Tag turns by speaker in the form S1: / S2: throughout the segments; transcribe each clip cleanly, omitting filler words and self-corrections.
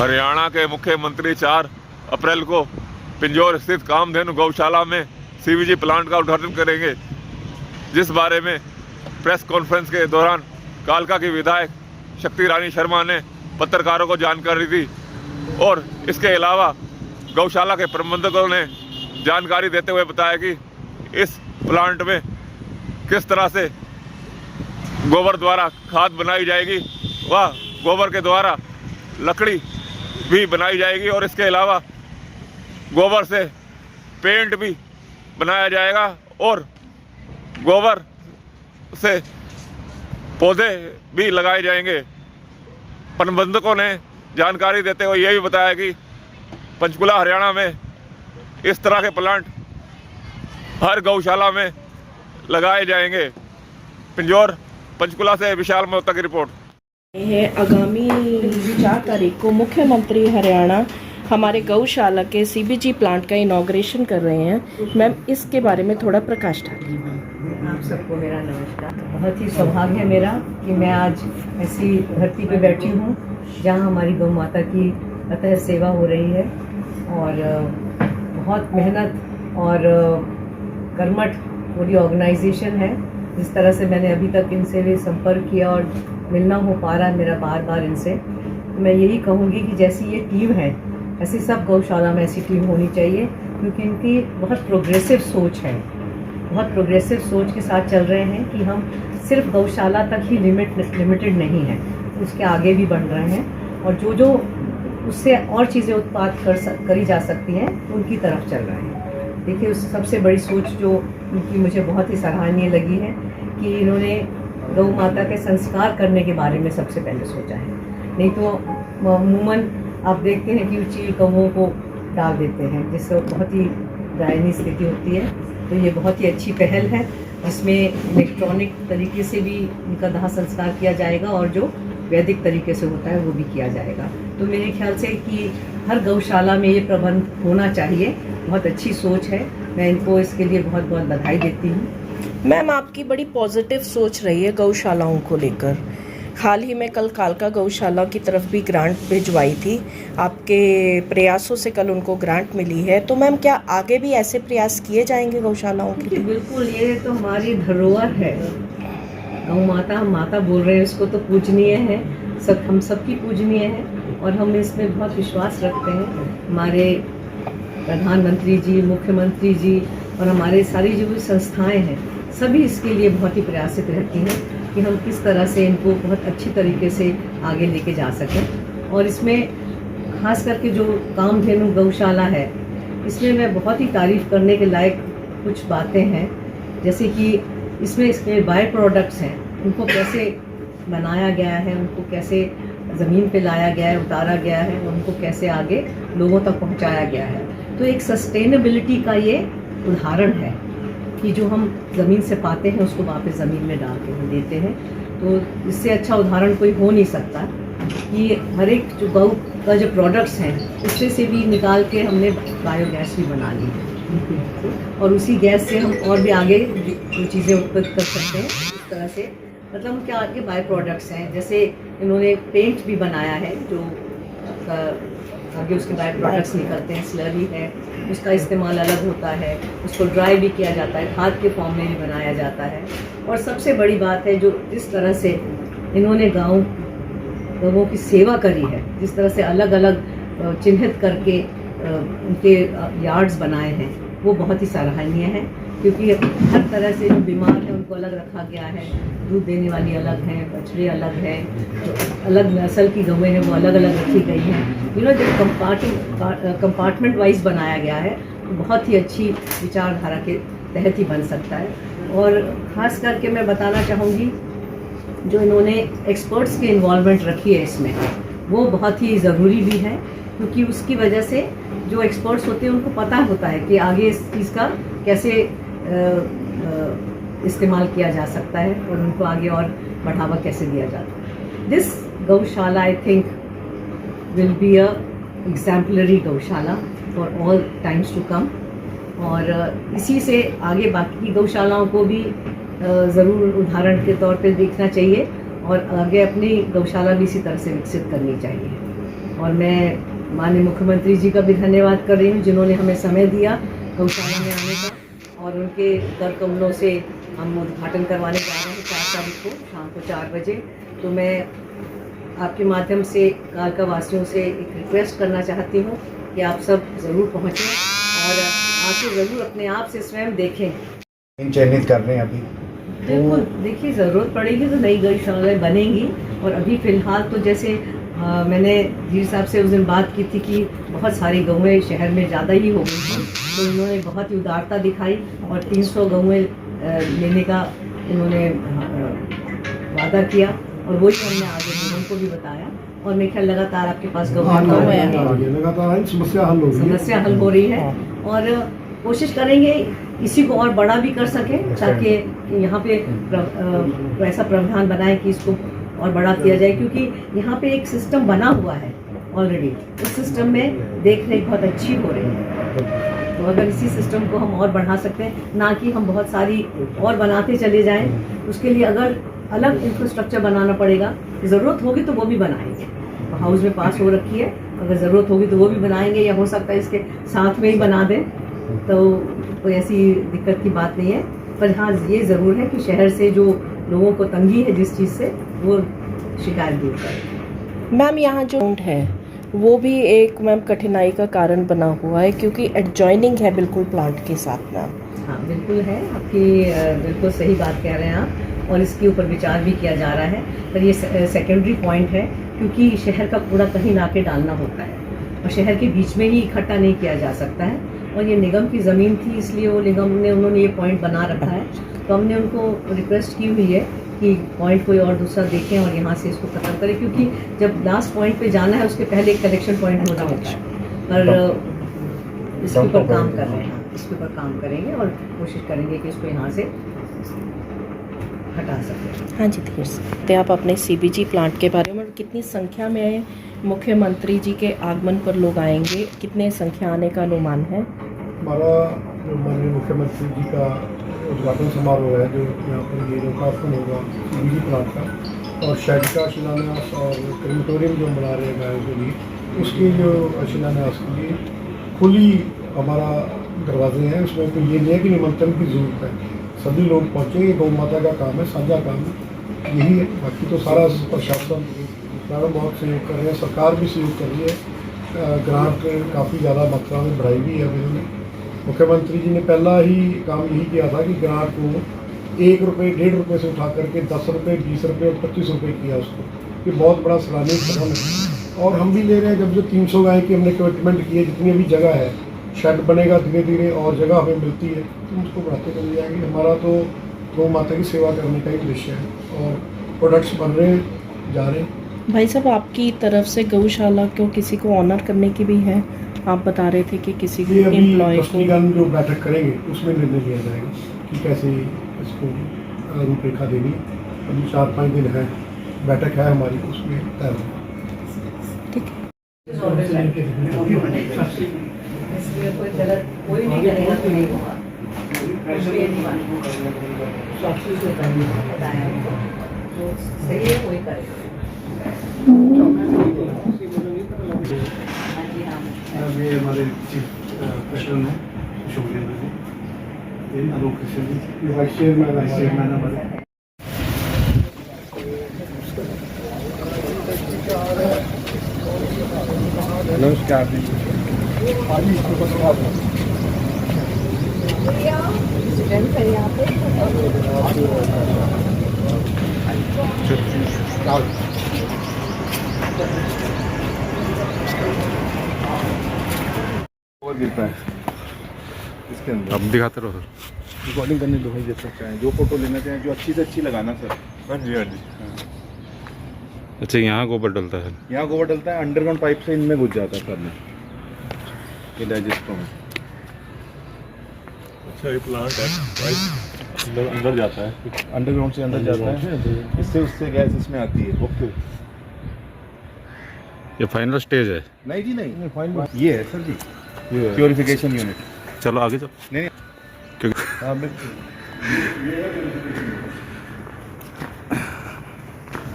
S1: हरियाणा के मुख्यमंत्री 4 अप्रैल को पिंजौर स्थित कामधेनु गौशाला में सीवीजी प्लांट का उद्घाटन करेंगे, जिस बारे में प्रेस कॉन्फ्रेंस के दौरान कालका की विधायक शक्ति रानी शर्मा ने पत्रकारों को जानकारी दी। और इसके अलावा गौशाला के प्रबंधकों ने जानकारी देते हुए बताया कि इस प्लांट में किस तरह से गोबर द्वारा खाद बनाई जाएगी व गोबर के द्वारा लकड़ी भी बनाई जाएगी और इसके अलावा गोबर से पेंट भी बनाया जाएगा और गोबर से पौधे भी लगाए जाएंगे। प्रबंधकों ने जानकारी देते हुए यह भी बताया कि पंचकुला हरियाणा में इस तरह के प्लांट हर गौशाला में लगाए जाएंगे। पिंजौर पंचकुला से विशाल मोहता की रिपोर्ट
S2: है। आगामी 4 तारीख को मुख्यमंत्री हरियाणा हमारे गौशाला के सीबीजी प्लांट का इनॉग्रेशन कर रहे हैं। मैम, इसके बारे में थोड़ा प्रकाश डालिए।
S3: आप सबको मेरा नमस्कार। बहुत ही सौभाग्य है मेरा कि मैं आज ऐसी धरती पे बैठी हूँ जहाँ हमारी गौ माता की अतः सेवा हो रही है और बहुत मेहनत और कर्मठ पूरी ऑर्गेनाइजेशन है। जिस तरह से मैंने अभी तक इनसे भी संपर्क किया और मिलना हो पा रहा है मेरा बार बार इनसे, तो मैं यही कहूँगी कि जैसी ये टीम है ऐसी सब गौशाला में ऐसी टीम होनी चाहिए, क्योंकि इनकी बहुत प्रोग्रेसिव सोच है, बहुत प्रोग्रेसिव सोच के साथ चल रहे हैं कि हम सिर्फ गौशाला तक ही लिमिटेड नहीं है, उसके आगे भी बढ़ रहे हैं और जो उससे और चीज़ें उत्पाद करी जा सकती हैं उनकी तरफ चल रहे हैं। देखिए, उस सबसे बड़ी सोच जो उनकी मुझे बहुत ही सराहनीय लगी है कि इन्होंने गौ माता के संस्कार करने के बारे में सबसे पहले सोचा है। नहीं तो अमूमन आप देखते हैं कि चील कौवों को डाल देते हैं, जिससे बहुत ही दयनीय स्थिति होती है। तो ये बहुत ही अच्छी पहल है, जिसमें इलेक्ट्रॉनिक तरीके से भी उनका दाह संस्कार किया जाएगा और जो वैदिक तरीके से होता है वो भी किया जाएगा। तो मेरे ख्याल से कि हर गौशाला में ये प्रबंध होना चाहिए। बहुत अच्छी सोच है, मैं इनको इसके लिए बहुत बहुत बधाई देती हूँ।
S2: मैम, आपकी बड़ी पॉजिटिव सोच रही है गौशालाओं को लेकर। हाल ही में कल कालका गौशाला की तरफ भी ग्रांट भिजवाई थी, आपके प्रयासों से कल उनको ग्रांट मिली है। तो मैम, क्या आगे भी ऐसे प्रयास किए जाएंगे गौशालाओं के लिए?
S3: बिल्कुल, ये तो हमारी धरोहर है। गौ माता, हम माता बोल रहे हैं, उसको तो पूजनीय है, हम सबकी पूजनीय है और हम इसमें बहुत विश्वास रखते हैं। हमारे प्रधानमंत्री जी, मुख्यमंत्री जी और हमारे सारी जो भी संस्थाएं हैं सभी इसके लिए बहुत ही प्रयासित रहती हैं कि हम किस तरह से इनको बहुत अच्छी तरीके से आगे लेके जा सकें। और इसमें खास करके जो कामधेनु गौशाला है, इसमें मैं बहुत ही तारीफ़ करने के लायक कुछ बातें हैं, जैसे कि इसमें इसके बाय प्रोडक्ट्स हैं, उनको कैसे बनाया गया है, उनको कैसे ज़मीन पे लाया गया है, उतारा गया है और उनको कैसे आगे लोगों तक पहुंचाया गया है। तो एक सस्टेनेबिलिटी का ये उदाहरण है कि जो हम ज़मीन से पाते हैं उसको वापस ज़मीन में डाल के हम देते हैं। तो इससे अच्छा उदाहरण कोई हो नहीं सकता कि हर एक जो गौ का जो प्रोडक्ट्स हैं उससे से भी निकाल के हमने बायोगैस भी बना ली है और उसी गैस से हम और भी आगे जो चीज़ें उत्पन्न कर सकते हैं। इस तरह से मतलब उनके आगे बाय प्रोडक्ट्स हैं, जैसे इन्होंने पेंट भी बनाया है जो आगे उसके बाय प्रोडक्ट्स निकलते हैं। स्लरी है, उसका इस्तेमाल अलग होता है, उसको ड्राई भी किया जाता है, खाद के फॉर्म में भी बनाया जाता है। और सबसे बड़ी बात है जो जिस तरह से इन्होंने गौओं की सेवा करी है, जिस तरह से अलग अलग चिन्हित करके उनके यार्ड्स बनाए हैं, वो बहुत ही सराहनीय है, क्योंकि हर तरह से जो बीमार है उनको अलग रखा गया है। दूध देने वाली अलग हैं, बछड़े अलग हैं, तो अलग नस्ल की गौएँ हैं वो अलग अलग रखी गई हैं। जब कंपार्टमेंट वाइज बनाया गया है तो बहुत ही अच्छी विचारधारा के तहत ही बन सकता है। और ख़ास करके मैं बताना चाहूँगी जो इन्होंने एक्सपर्ट्स की इन्वॉल्वमेंट रखी है इसमें, वो बहुत ही ज़रूरी भी है, क्योंकि उसकी वजह से जो एक्सपर्ट्स होते हैं उनको पता होता है कि आगे इस चीज़ का कैसे इस्तेमाल किया जा सकता है और उनको आगे और बढ़ावा कैसे दिया जाता है। This gaushala I think will be a exemplary gaushala for all times to come. और इसी से आगे बाकी गौशालाओं को भी ज़रूर उदाहरण के तौर पे देखना चाहिए और आगे अपनी गौशाला भी इसी तरह से विकसित करनी चाहिए। और मैं माननीय मुख्यमंत्री जी का भी धन्यवाद कर रही हूँ जिन्होंने हमें समय दिया गौशाला में आने का, और उनके कर कमलों से हम उद्घाटन करवाने जा रहे हैं 4 तारीख को शाम को 4 बजे। तो मैं आपके माध्यम से कालका वासियों से एक रिक्वेस्ट करना चाहती हूँ कि आप सब ज़रूर पहुँचें और आके ज़रूर अपने आप से स्वयं देखें।
S4: चयनित कर रहे हैं अभी
S3: बिल्कुल, देखिए ज़रूरत पड़ेगी तो नई गौशालाएँ बनेंगी, और अभी फ़िलहाल तो जैसे मैंने जी साहब से उस दिन बात की थी कि बहुत सारी गौएँ शहर में ज़्यादा ही हो गई थी, तो उन्होंने बहुत ही उदारता दिखाई और 300 गौएँ लेने का उन्होंने वादा किया, और वही हमने आगे लोगों को भी बताया। और मेरे ख्याल लगातार आपके पास
S4: लगातार
S3: समस्या हल हो रही है, और कोशिश करेंगे इसी को और बड़ा भी कर सकें ताकि यहाँ पे ऐसा प्रावधान बनाए कि इसको और बड़ा किया जाए, क्योंकि यहाँ पे एक सिस्टम बना हुआ है ऑलरेडी, उस सिस्टम में देख रेख बहुत अच्छी हो रही है। तो अगर इसी सिस्टम को हम और बढ़ा सकते हैं, ना कि हम बहुत सारी और बनाते चले जाएं, उसके लिए अगर अलग इंफ्रास्ट्रक्चर बनाना पड़ेगा, ज़रूरत होगी तो वो भी बनाएंगे। हाउस में पास हो रखी है, अगर ज़रूरत होगी तो वो भी बनाएंगे, या हो सकता है इसके साथ में ही बना दें, तो कोई ऐसी दिक्कत की बात नहीं है। पर हाँ, ये ज़रूर है कि शहर से जो लोगों को तंगी है जिस चीज़ से, वो शिकायत दूर करें।
S2: मैम यहाँ जो है वो भी एक मैम कठिनाई का कारण बना हुआ है, क्योंकि एडजॉइनिंग है बिल्कुल प्लांट के साथ मैम।
S3: हाँ बिल्कुल है, आपकी बिल्कुल सही बात कह रहे हैं आप, और इसके ऊपर विचार भी किया जा रहा है। पर ये सेकेंडरी पॉइंट है, क्योंकि शहर का कूड़ा कहीं ला के डालना होता है, और शहर के बीच में ही इकट्ठा नहीं किया जा सकता है। और ये निगम की ज़मीन थी, इसलिए वो निगम ने उन्होंने ये पॉइंट बना रखा है। तो हमने उनको रिक्वेस्ट की हुई है कि पॉइंट कोई और दूसरा देखें और यहाँ से इसको ख़त्म करें, क्योंकि जब लास्ट पॉइंट पे जाना है उसके पहले एक कलेक्शन पॉइंट होना होता है। पर इसके ऊपर काम कर रहे हैं, इसके ऊपर काम करेंगे और कोशिश करेंगे कि इसको यहाँ से हटा सकें।
S2: हाँ जी, धीरे से आप अपने CBG प्लांट के बारे में, कितनी संख्या में मुख्यमंत्री जी के आगमन पर लोग आएंगे, कितने संख्या आने का अनुमान है?
S4: हमारा जो माननीय मुख्यमंत्री जी का उद्घाटन समारोह है, जो यहाँ पर ये लोकार्पण होगा CBG प्लांट का, और शेड का शिलान्यास और क्रेमेटोरियम जो बना रहे हैं गायों के लिए, उसके जो शिलान्यास के लिए खुली हमारा दरवाजे हैं। उसमें तो ये नहीं है कि निमंत्रण की ज़रूरत है, सभी लोग पहुँचेंगे। गौ माता का काम है, साझा काम है, यही है। बाकी तो सारा प्रशासन बहुत सहयोग कर रहे हैं, सरकार भी सहयोग कर रही है। ग्रांट काफ़ी ज़्यादा मात्रा में बढ़ाई भी है अभी। मुख्यमंत्री जी ने पहला ही काम यही किया था कि ग्रांट को 1 रुपये 1.5 रुपये से उठा करके 10 रुपये 20 रुपये और 25 रुपये किया उसको। ये बहुत बड़ा सराहनीय कदम है, और हम भी ले रहे हैं। जब जो 300 गाय की हमने कमिटमेंट की है, जितनी अभी जगह है, शेड बनेगा, धीरे धीरे और जगह हमें मिलती है तो उसको बढ़ाते चले जाएंगे। हमारा तो गौ माता की सेवा करने का ही उद्देश्य है, और प्रोडक्ट्स बन रहे जा रहे हैं।
S2: भाई साहब, आपकी तरफ से गौशाला को किसी को ऑनर करने की भी है? आप बता रहे थे कि किसी एम्प्लॉय को
S4: जो बैठक करेंगे उसमें निर्णय लिया जाएगा कि कैसे इसको रूपरेखा देनी। अभी 4-5 दिन है, बैठक है हमारी, उसमें तय होगा।
S2: ठीक है।
S3: इसलिए कोई गलत कोई नहीं करेगा तो नहीं होगा। बताया तो सही है, कोई करेगा।
S4: ये हमारे चीफ प्रेसिडेंट हैं, शुक्रिया जी। आलोक कृष्ण वाइस चेयरमैन हमारे। नमस्कार जी। और गिरता है इसके अंदर।
S1: अब दिखाते रहो सर,
S4: रिकॉर्डिंग करने दो भाई, जैसा चाहें, जो फोटो लेना चाहें, जो अच्छी से अच्छी लगाना सर।
S1: हाँ जी, हाँ जी। अच्छा, यहाँ गोबर डलता है?
S4: यहाँ गोबर डलता है, अंडरग्राउंड पाइप से इनमें घुस जाता है सर, ये डाइजेस्टर में।
S1: अच्छा, ये प्लांट है, अंदर जाता है,
S4: अंडरग्राउंड से अंदर जाता है, इससे उससे गैस इसमें आती है। ओके,
S1: ये फाइनल स्टेज है?
S4: नहीं जी, नहीं फाइनल ये है सर जी, प्योरिफिकेशन यूनिट।
S1: चलो आगे चलो।
S4: नहीं
S1: क्योंकि
S4: हाँ बिल्कुल,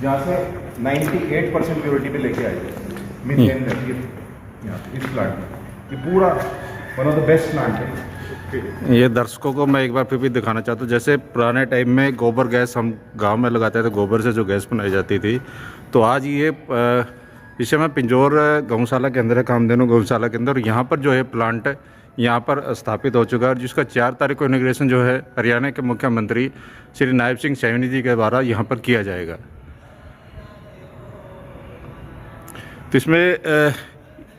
S4: यहाँ से 98% प्योरिटी पे लेके आएगा।
S5: मीथेन रहती है यहाँ पे, इस प्लांट में। ये पूरा one of the best plant है।
S6: ये दर्शकों को मैं एक बार फिर भी दिखाना चाहता हूँ, जैसे पुराने टाइम में गोबर गैस हम गांव में लगाते थे, गोबर से जो गैस बनाई जाती थी, तो आज ये इसे मैं पिंजौर गौशाला के अंदर है, कामधेनु गौशाला के अंदर। यहाँ पर जो है प्लांट है यहाँ पर स्थापित हो चुका है, और जिसका 4 तारीख को इनॉग्रेशन जो है हरियाणा के मुख्यमंत्री श्री नायब सिंह सैनी जी के द्वारा यहाँ पर किया जाएगा। तो इसमें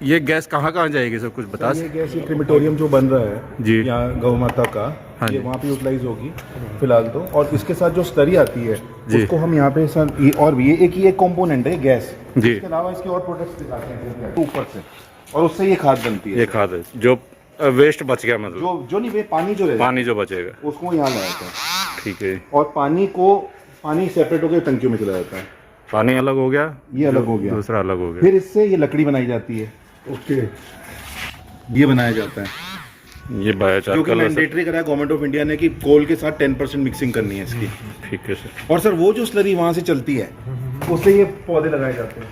S6: ये गैस कहाँ कहाँ जाएगी, सब कुछ बता
S5: ये गैस ये क्रीमेटोरियम जो बन रहा है
S6: जी,
S5: यहाँ गौ माता का,
S6: हाँ
S5: ये
S6: जी।
S5: वहाँ पे यूटिलाइज होगी फिलहाल तो। और इसके साथ जो स्लरी आती है
S6: जी।
S5: उसको हम यहाँ पे सर ये और भी ये कंपोनेंट है गैस
S6: जी।
S5: इसके अलावा इसके और प्रोडक्ट्स दिखाते हैं ऊपर से, और उससे ये खाद बनती है।
S6: ये खाद है जो वेस्ट बच गया, मतलब
S5: जो नहीं वे पानी जो रहेगा
S6: पानी जो बचेगा
S5: उसको यहाँ लाया जाता है,
S6: ठीक है।
S5: और पानी सेपरेट होकर टंकियों में चला जाता है।
S6: पानी अलग हो गया,
S5: ये अलग हो गया,
S6: दूसरा अलग हो गया।
S5: फिर इससे ये लकड़ी बनाई जाती है।
S4: ओके,
S5: ये बनाया जाता है
S6: ये बायोचार
S5: जो कि
S6: कलर से,
S5: मैंडेटरी करा है गवर्नमेंट ऑफ इंडिया ने कि कोल के साथ 10% मिक्सिंग करनी है इसकी।
S6: ठीक है सर।
S5: और सर वो जो स्लरी वहाँ से चलती है उससे ये पौधे लगाए जाते हैं।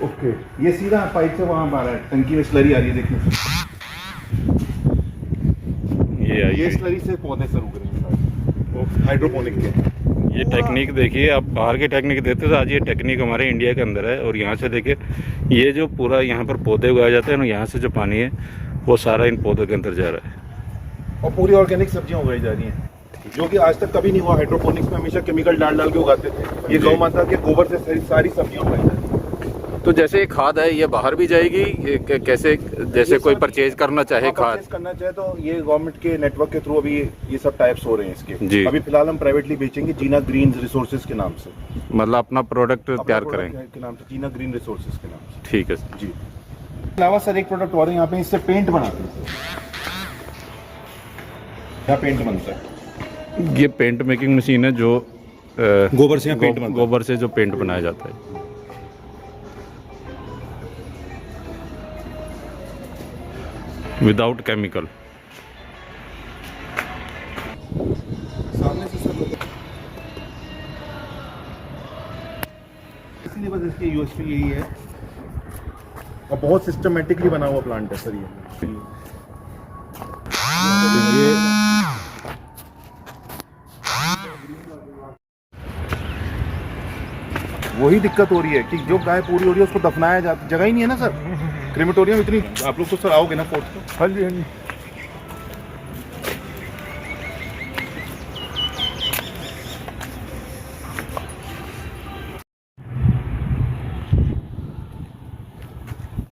S4: ओके,
S5: ये सीधा पाइप से वहाँ आ रहा है, टंकी में स्लरी आ रही है, देखिए ये
S6: ये
S5: स्लरी से पौधे शुरू करेंगे हाइड्रोपोनिक के।
S6: ये टेक्निक देखिए, आप बाहर की टेक्निक देते थे, आज ये टेक्निक हमारे इंडिया के अंदर है। और यहाँ से देखिए ये जो पूरा यहाँ पर पौधे उगाए जाते हैं ना, यहाँ से जो पानी है वो सारा इन पौधों के अंदर जा रहा है,
S5: और पूरी ऑर्गेनिक सब्जियां उगाई जा रही हैं, जो कि आज तक कभी नहीं हुआ। हाइड्रोपोनिक्स में हमेशा केमिकल डाल के उगाते थे, ये गौ माता के गोबर से सारी सब्जियां उगाई जा रही हैं।
S6: तो जैसे ये खाद है ये बाहर भी जाएगी, ये कैसे, जैसे कोई परचेज करना चाहे खाद?
S5: परचेज करना चाहे तो ये गवर्नमेंट के नेटवर्क के थ्रू अभी ये सब टाइप्स हो रहे हैं इसके
S6: जी।
S5: अभी फिलहाल हम प्राइवेटली बेचेंगे जीना ग्रीन रिसोर्सेज के नाम से,
S6: मतलब अपना प्रोडक्ट तैयार
S5: अपना
S6: करेंगे,
S5: प्रोडक्ट के नाम से, जीना ग्रीन रिसोर्सेज के नाम से।
S6: ठीक है सर।
S5: जी, इसके अलावा सर एक प्रोडक्ट और है यहाँ पे, इससे पेंट बनाते हैं। यहाँ पेंट बनता है,
S6: ये पेंट मेकिंग मशीन है जो
S5: गोबर से यहाँ पेंट बनता है।
S6: गोबर से जो पेंट बनाया जाता है। Without chemical.
S5: सामने से सर इसलिए बस इसकी यूएसपी यही है, और बहुत सिस्टमेटिकली बना हुआ प्लांट है सर ये। वही दिक्कत हो रही है कि जो गाय पूरी हो रही है उसको दफनाया जाता, जगह ही नहीं है ना सर। क्रीमेटोरियम इतनी, आप लोग तो सर आओगे ना फोर्ट को?
S4: हाँ जी, हाँ जी।